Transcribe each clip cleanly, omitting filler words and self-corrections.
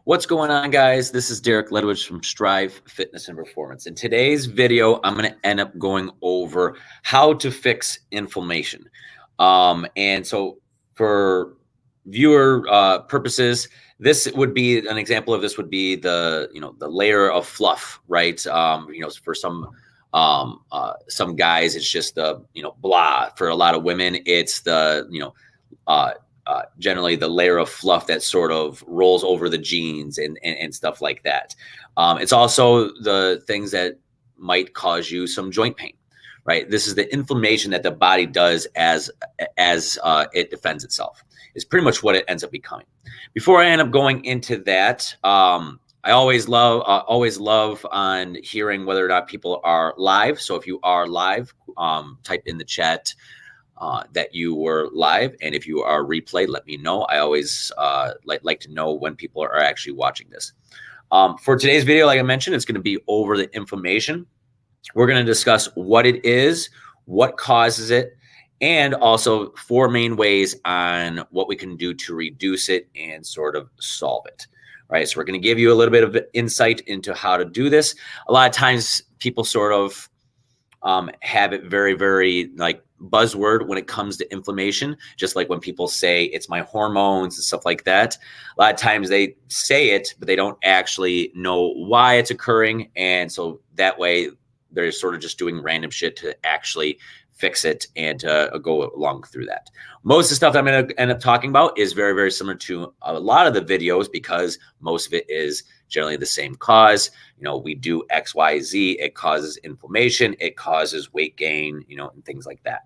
What's going on, guys? This is Derek Ledwidge from Strive Fitness and Performance. In today's video, I'm going to end up going over how to fix inflammation. And so for viewer purposes, this would be an example of this would be the layer of fluff, right? For some guys, it's just the, blah. For a lot of women, it's the, generally the layer of fluff that sort of rolls over the jeans and stuff like that. It's also the things that might cause you some joint pain, right? This is the inflammation that the body does as it defends itself. Is pretty much what it ends up becoming. Before I end up going into that, I always love on hearing whether or not people are live. So if you are live, type in the chat that you were live, and if you are replay, let me know. I always like to know when people are actually watching this. For today's video, like I mentioned, it's going to be over the inflammation. We're going to discuss what it is, what causes it, and also 4 main ways on what we can do to reduce it and sort of solve it. Right, so we're going to give you a little bit of insight into how to do this. A lot of times people sort of have it very, very like buzzword when it comes to inflammation, just like when people say it's my hormones and stuff like that. A lot of times they say it, but they don't actually know why it's occurring. And so that way they're sort of just doing random shit to actually fix it and to go along through that. Most of the stuff that I'm going to end up talking about is very, very similar to a lot of the videos because most of it is generally the same cause. We do X, Y, Z. It causes inflammation. It causes weight gain, and things like that.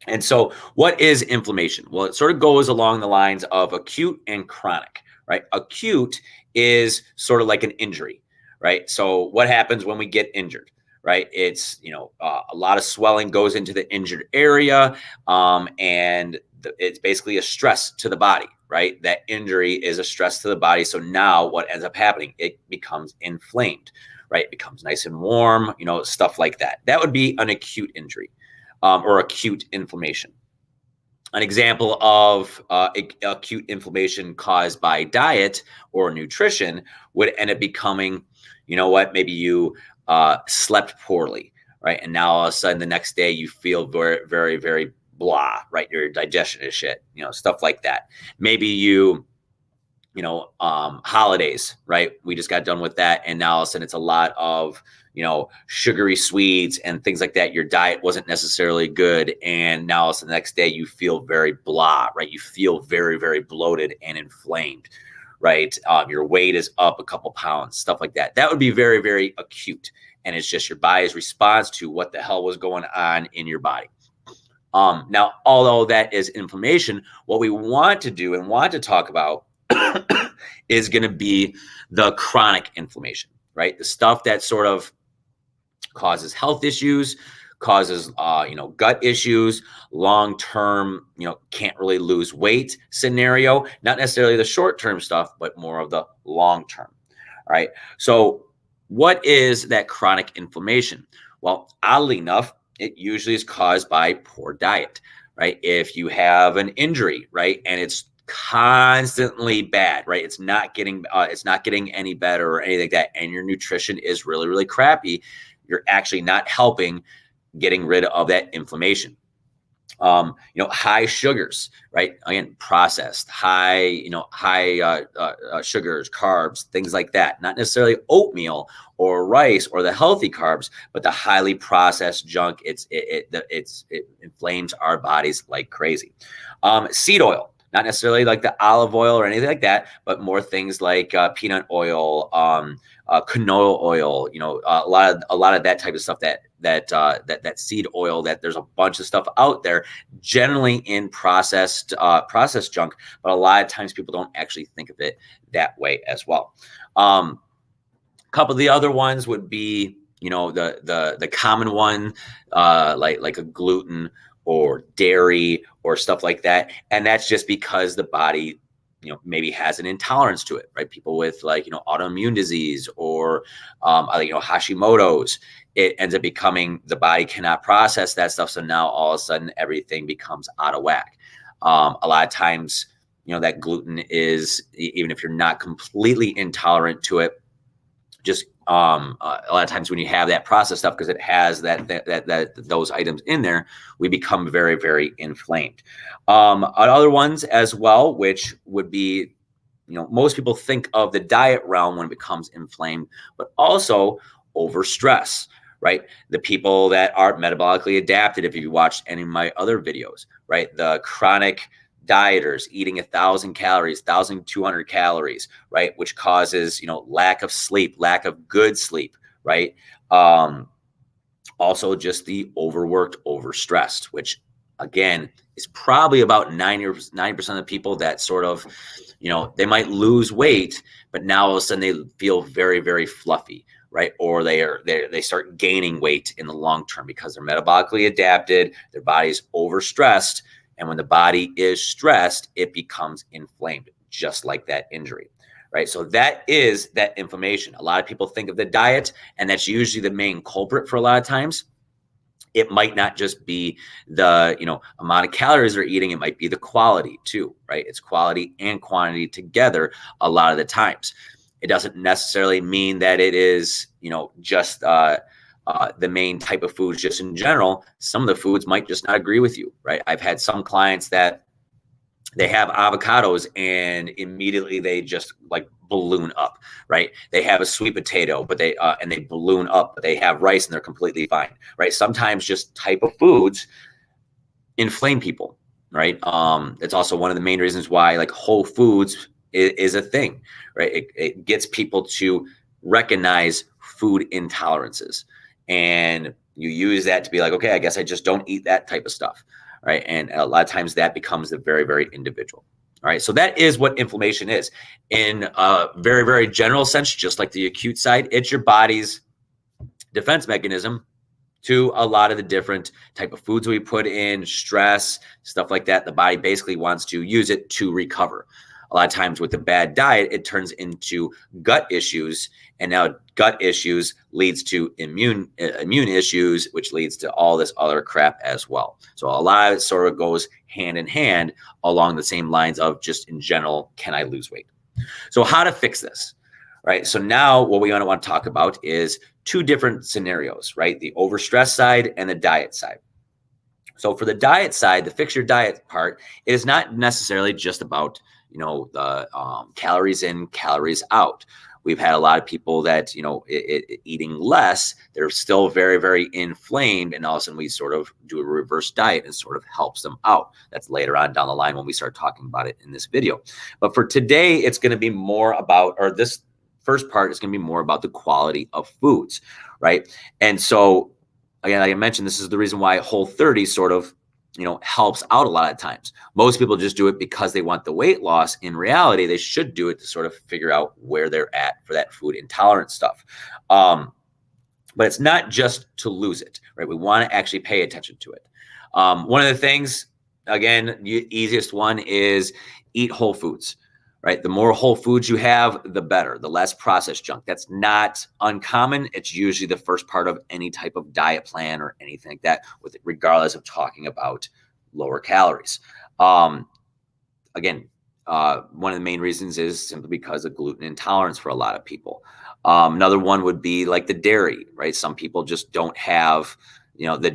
And so what is inflammation? Well, it sort of goes along the lines of acute and chronic, right? Acute is sort of like an injury, right? So what happens when we get injured? Right, it's a lot of swelling goes into the injured area, and it's basically a stress to the body. Right, that injury is a stress to the body. So now what ends up happening? It becomes inflamed. Right, it becomes nice and warm. Stuff like that. That would be an acute injury or acute inflammation. An example of acute inflammation caused by diet or nutrition would end up becoming, maybe you slept poorly, right? And now all of a sudden the next day you feel very, very, very blah, right? Your digestion is shit, stuff like that. Maybe holidays, right? We just got done with that. And now all of a sudden it's a lot of, sugary sweets and things like that. Your diet wasn't necessarily good. And now all of a sudden the next day you feel very blah, right? You feel very, very bloated and inflamed, right? Your weight is up a couple pounds, stuff like that. That would be very, very acute. And it's just your body's response to what the hell was going on in your body. Now, although that is inflammation, what we want to do and want to talk about is going to be the chronic inflammation, right? The stuff that sort of causes health issues, causes gut issues, long-term, can't really lose weight scenario, not necessarily the short-term stuff, but more of the long-term. All right. So what is that chronic inflammation? Well, oddly enough, it usually is caused by poor diet, right? If you have an injury, right, and it's constantly bad, right? It's not getting any better or anything like that, and your nutrition is really, really crappy, you're actually not helping getting rid of that inflammation. High sugars, right? Again, processed, high sugars, carbs, things like that. Not necessarily oatmeal or rice or the healthy carbs, but the highly processed junk. It inflames our bodies like crazy. Seed oil. Not necessarily like the olive oil or anything like that, but more things like peanut oil, canola oil. A lot of that type of stuff. That seed oil. That there's a bunch of stuff out there, generally in processed junk, but a lot of times people don't actually think of it that way as well. A couple of the other ones would be, the common one, like a gluten or dairy or stuff like that. And that's just because the body, maybe has an intolerance to it, right? People with autoimmune disease or, Hashimoto's, it ends up becoming the body cannot process that stuff. So now all of a sudden everything becomes out of whack. A lot of times, that gluten is, even if you're not completely intolerant to it, just a lot of times when you have that processed stuff, because it has those items in there, we become very, very inflamed. Other ones as well, which would be, most people think of the diet realm when it becomes inflamed, but also overstress, right? The people that are metabolically adapted, if you watched any of my other videos, right? The chronic dieters eating 1,000 calories, 1,200 calories, right? Which causes, lack of sleep, lack of good sleep, right? Also just the overworked, overstressed, which again is probably about 90% of the people that sort of, they might lose weight, but now all of a sudden they feel very, very fluffy, right? Or they start gaining weight in the long term because they're metabolically adapted, their body's overstressed. And when the body is stressed, it becomes inflamed, just like that injury, right? So that is that inflammation. A lot of people think of the diet, and that's usually the main culprit for a lot of times. It might not just be the, amount of calories they're eating. It might be the quality too, right? It's quality and quantity together a lot of the times. It doesn't necessarily mean that it is, just the main type of foods just in general. Some of the foods might just not agree with you, right? I've had some clients that they have avocados and immediately they just like balloon up, right? They have a sweet potato, but they balloon up, but they have rice and they're completely fine, right? Sometimes just type of foods inflame people, right? It's also one of the main reasons why like whole foods is a thing, right? It gets people to recognize food intolerances. And you use that to be like, okay, I guess I just don't eat that type of stuff, right? And a lot of times that becomes the very, very individual. All right, so that is what inflammation is. In a very, very general sense, just like the acute side, it's your body's defense mechanism to a lot of the different type of foods we put in, stress, stuff like that. The body basically wants to use it to recover. A lot of times with a bad diet, it turns into gut issues, and now gut issues leads to immune issues, which leads to all this other crap as well. So a lot of it sort of goes hand in hand along the same lines of just in general, can I lose weight? So how to fix this, right? So now what we want to talk about is two different scenarios, right? The overstress side and the diet side. So for the diet side, the fix your diet part, it is not necessarily just about the calories in, calories out. We've had a lot of people that, eating less, they're still very, very inflamed. And all of a sudden we sort of do a reverse diet and sort of helps them out. That's later on down the line when we start talking about it in this video. But for today, it's going to be more about, or this first part is going to be more about the quality of foods, right? And so again, like I mentioned, this is the reason why Whole30 sort of, helps out a lot of times. Most people just do it because they want the weight loss. In reality, they should do it to sort of figure out where they're at for that food intolerance stuff. But it's not just to lose it, right? We want to actually pay attention to it. One of the things, again, the easiest one is eat whole foods, right? The more whole foods you have, the better, the less processed junk. That's not uncommon. It's usually the first part of any type of diet plan or anything like that, regardless of talking about lower calories. Again, one of the main reasons is simply because of gluten intolerance for a lot of people. Another one would be like the dairy, right? Some people just don't have the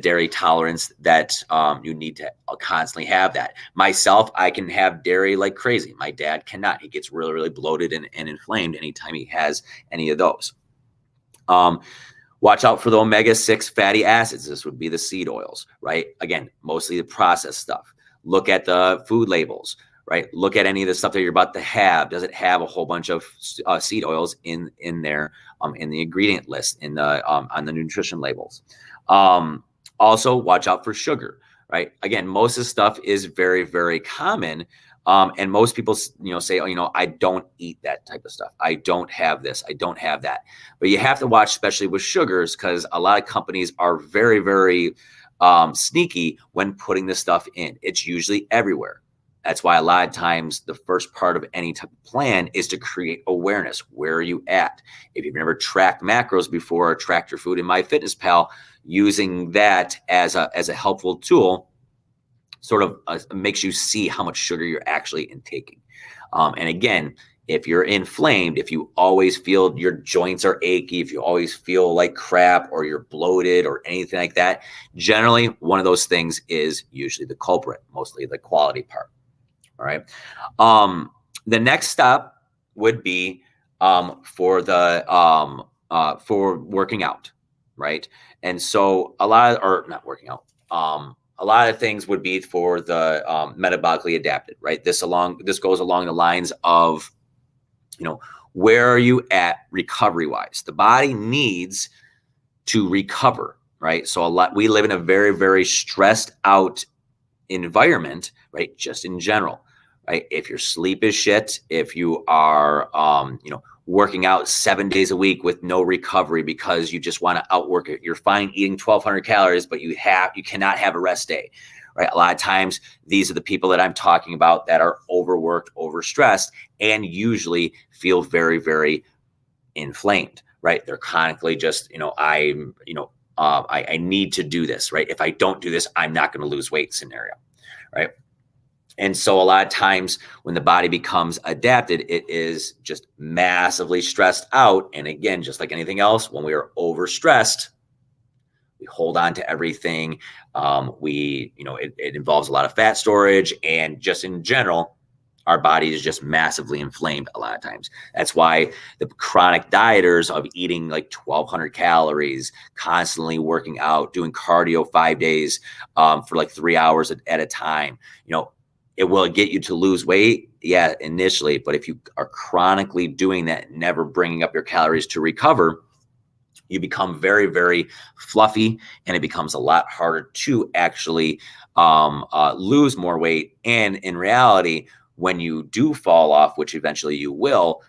dairy tolerance that you need to constantly have that. Myself, I can have dairy like crazy. My dad cannot. He gets really, really bloated and inflamed anytime he has any of those. Watch out for the omega-6 fatty acids. This would be the seed oils, right? Again, mostly the processed stuff. Look at the food labels, right? Look at any of the stuff that you're about to have. Does it have a whole bunch of seed oils in there, in the ingredient list, in the on the nutrition labels? Also, watch out for sugar, right? Again, most of the stuff is very, very common. And most people, say, oh, I don't eat that type of stuff. I don't have this. I don't have that. But you have to watch, especially with sugars, because a lot of companies are very, very sneaky when putting this stuff in. It's usually everywhere. That's why a lot of times the first part of any type of plan is to create awareness. Where are you at? If you've never tracked macros before or tracked your food in MyFitnessPal, using that as a helpful tool sort of makes you see how much sugar you're actually intaking. And again, if you're inflamed, if you always feel your joints are achy, if you always feel like crap or you're bloated or anything like that, generally one of those things is usually the culprit, mostly the quality part. All right. The next step would be for working out, right? And so not working out. A lot of things would be for the metabolically adapted, right? This goes along the lines of, where are you at recovery wise? The body needs to recover, right? So we live in a very, very stressed out environment, right? Just in general, right? If your sleep is shit, if you are, working out 7 days a week with no recovery because you just want to outwork it, you're fine eating 1,200 calories, but you cannot have a rest day, right? A lot of times, these are the people that I'm talking about that are overworked, overstressed, and usually feel very, very inflamed, right? They're chronically just, I need to do this, right? If I don't do this, I'm not going to lose weight scenario, right? And so a lot of times when the body becomes adapted, it is just massively stressed out. And again, just like anything else, when we are overstressed, we hold on to everything. It involves a lot of fat storage, and just in general, our body is just massively inflamed a lot of times. That's why the chronic dieters of eating like 1,200 calories, constantly working out, doing cardio 5 days for like 3 hours at a time, it will get you to lose weight, yeah, initially. But if you are chronically doing that, never bringing up your calories to recover, you become very, very fluffy, and it becomes a lot harder to actually lose more weight. And in reality, when you do fall off, which eventually you will,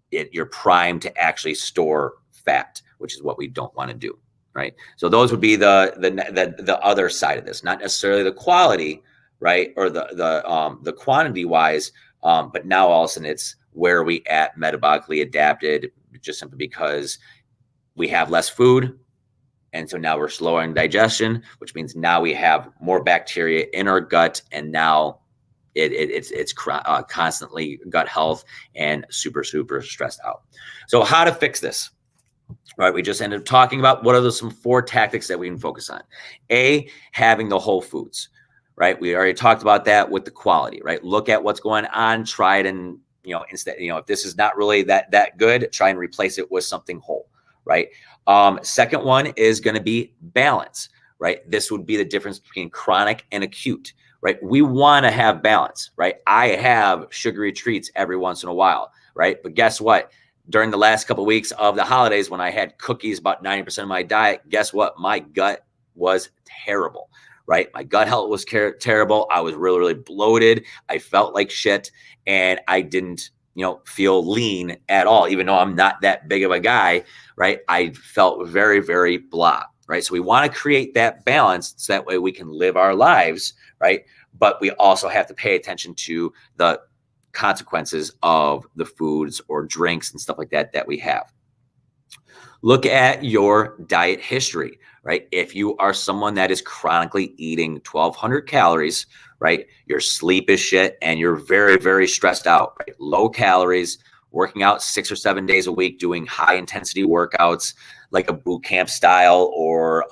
you're primed to actually store fat, which is what we don't want to do, right? So those would be the other side of this, not necessarily the quality, right, or the quantity wise, but now all of a sudden it's where are we at metabolically adapted, just simply because we have less food, and so now we're slower in digestion, which means now we have more bacteria in our gut, and now it's constantly gut health and super, super stressed out. So how to fix this? Right, we just ended up talking about what are some 4 tactics that we can focus on. A, having the whole foods. Right, we already talked about that with the quality. Right, look at what's going on, try it, and instead, if this is not really that good, try and replace it with something whole. Right. Second one is going to be balance. Right, this would be the difference between chronic and acute. Right, we want to have balance. Right, I have sugary treats every once in a while. Right, but guess what? During the last couple of weeks of the holidays, when I had cookies about 90% of my diet, guess what? My gut was terrible. Right, my gut health was terrible. I was really, really bloated. I felt like shit, and I didn't, feel lean at all, even though I'm not that big of a guy. Right, I felt very, very blah. Right, so we want to create that balance so that way we can live our lives. Right, but we also have to pay attention to the consequences of the foods or drinks and stuff like that we have. Look at your diet history, right? If you are someone that is chronically eating 1,200 calories, right? Your sleep is shit and you're very, very stressed out, right? Low calories, working out 6 or 7 days a week, doing high intensity workouts like a boot camp style or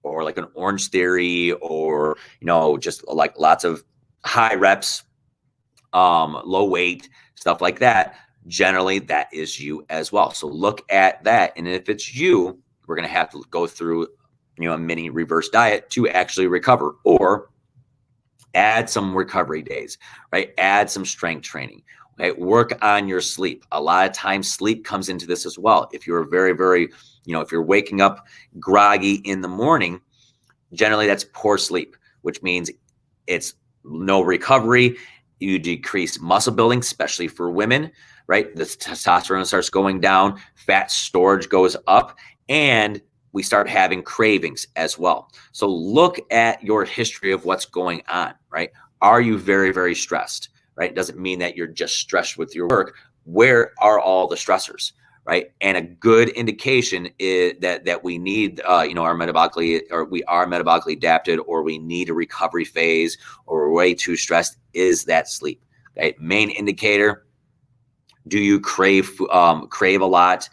like an Orange Theory, or, just like lots of high reps, low weight, stuff like that. Generally, that is you as well. So look at that. And if it's you, we're going to have to go through, a mini reverse diet to actually recover, or add some recovery days, right? Add some strength training, right? Work on your sleep. A lot of times sleep comes into this as well. If you're very, very, if you're waking up groggy in the morning, generally that's poor sleep, which means it's no recovery. You decrease muscle building, especially for women, right? The testosterone starts going down, fat storage goes up, and we start having cravings as well. So look at your history of what's going on, right? Are you very, very stressed, right? Doesn't mean that you're just stressed with your work. Where are all the stressors, right? And a good indication is that we need, you know, we are metabolically adapted, or we need a recovery phase, or we're way too stressed, is that sleep. Okay, main indicator. Do you crave a lot?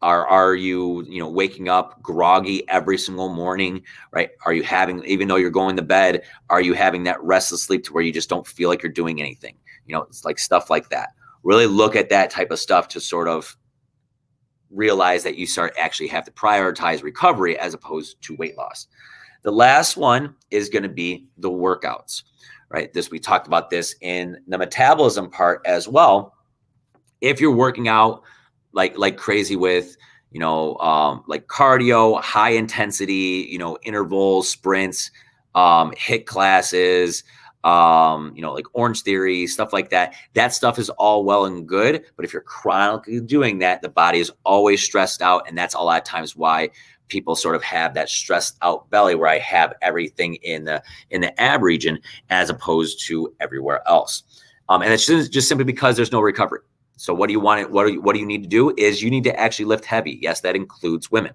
Are you, you know, waking up groggy every single morning, right? Are you having, even though you're going to bed, are you having that restless sleep to where you just don't feel like you're doing anything? You know, it's like stuff like that. Really look at that type of stuff to sort of realize that you actually have to prioritize recovery as opposed to weight loss. The last one is going to be the workouts, right? We talked about this in the metabolism part as well. If you're working out like crazy with, you know, like cardio, high intensity, you know, intervals, sprints, HIIT classes, you know, like Orange Theory, stuff like that. That stuff is all well and good, but if you're chronically doing that, the body is always stressed out, and that's a lot of times why people sort of have that stressed out belly, where I have everything in the ab region as opposed to everywhere else. And it's just simply because there's no recovery. So what do you want? What do you need to do is you need to actually lift heavy. Yes, that includes women.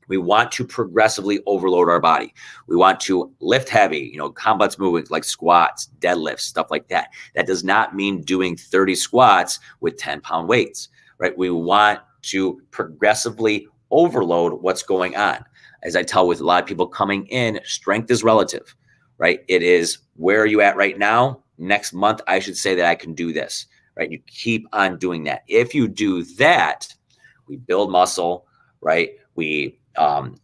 We want to progressively overload our body. We want to lift heavy, you know, complex movements like squats, deadlifts, stuff like that. That does not mean doing 30 squats with 10-pound weights, right? We want to progressively overload what's going on. As I tell with a lot of people coming in, strength is relative, right? It is, where are you at right now? Next month, I should say that I can do this, right? You keep on doing that. If you do that, we build muscle, right? We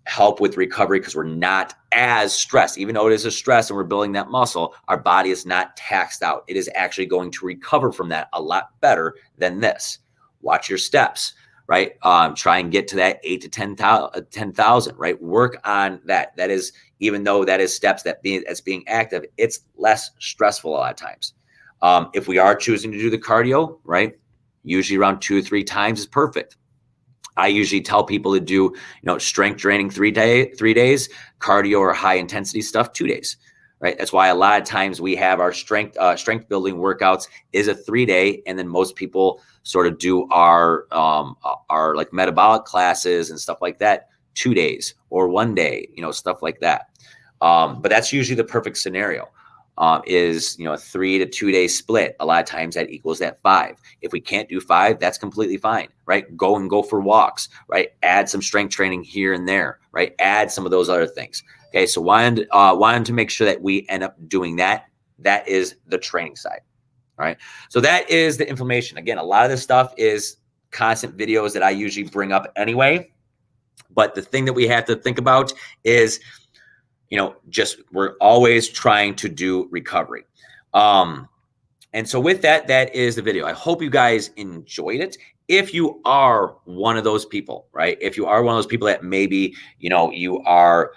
help with recovery because we're not as stressed. Even though it is a stress and we're building that muscle, our body is not taxed out. It is actually going to recover from that a lot better than this. Watch your steps, right? Try and get to that 8 to 10,000, right? Work on that. That is, even though that is steps that's being active, it's less stressful a lot of times. If we are choosing to do the cardio, right, usually around 2 or 3 times is perfect. I usually tell people to do, you know, strength training 3 days, cardio or high intensity stuff 2 days, right? That's why a lot of times we have our strength building workouts is a 3-day, and then most people sort of do our like metabolic classes and stuff like that 2 days or 1 day, you know, stuff like that. But that's usually the perfect scenario. Is, you know, a 3 to 2 day split. A lot of times that equals that 5. If we can't do 5, that's completely fine, right? Go for walks, right? Add some strength training here and there, right? Add some of those other things. Okay, so wanted to make sure that we end up doing that. That is the training side. All right. So that is the inflammation. Again, a lot of this stuff is constant videos that I usually bring up anyway. But the thing that we have to think about is, you know, just we're always trying to do recovery. And so with that, that is the video. I hope you guys enjoyed it. If you are one of those people, right? If you are one of those people that maybe, you know, you are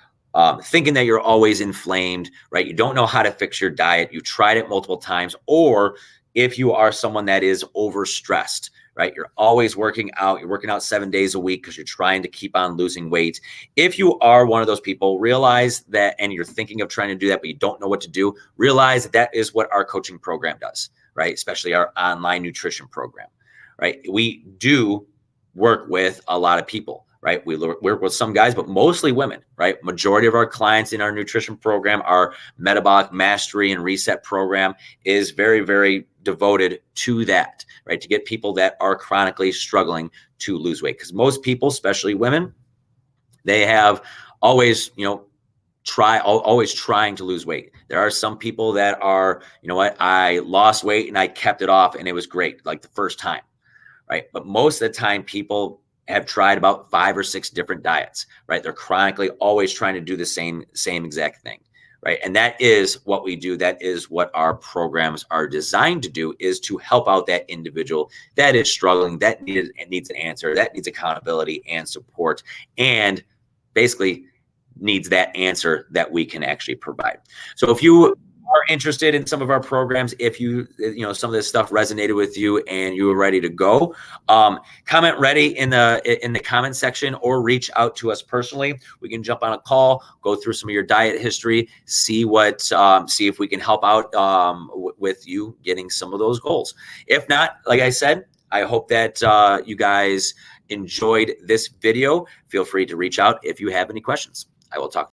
thinking that you're always inflamed, right? You don't know how to fix your diet. You tried it multiple times. Or if you are someone that is overstressed, right? You're always working out. You're working out 7 days a week because you're trying to keep on losing weight. If you are one of those people, realize that, and you're thinking of trying to do that, but you don't know what to do, realize that that is what our coaching program does, right? Especially our online nutrition program, right? We do work with a lot of people, right? We work with some guys, but mostly women, right? Majority of our clients in our nutrition program, our metabolic mastery and reset program, is very, very devoted to that, right? To get people that are chronically struggling to lose weight. Because most people, especially women, they have always, you know, always trying to lose weight. There are some people that are, you know what, I lost weight and I kept it off and it was great, like the first time, right? But most of the time people have tried about 5 or 6 different diets, right? They're chronically always trying to do the same exact thing, right? And that is what we do. That is what our programs are designed to do, is to help out that individual that is struggling, that needs an answer, that needs accountability and support, and basically needs that answer that we can actually provide. So if you are interested in some of our programs, if you know, some of this stuff resonated with you and you were ready to go, comment ready in the comment section, or reach out to us personally. We can jump on a call, go through some of your diet history, see if we can help out with you getting some of those goals. If not, like I said, I hope that you guys enjoyed this video. Feel free to reach out if you have any questions. I will talk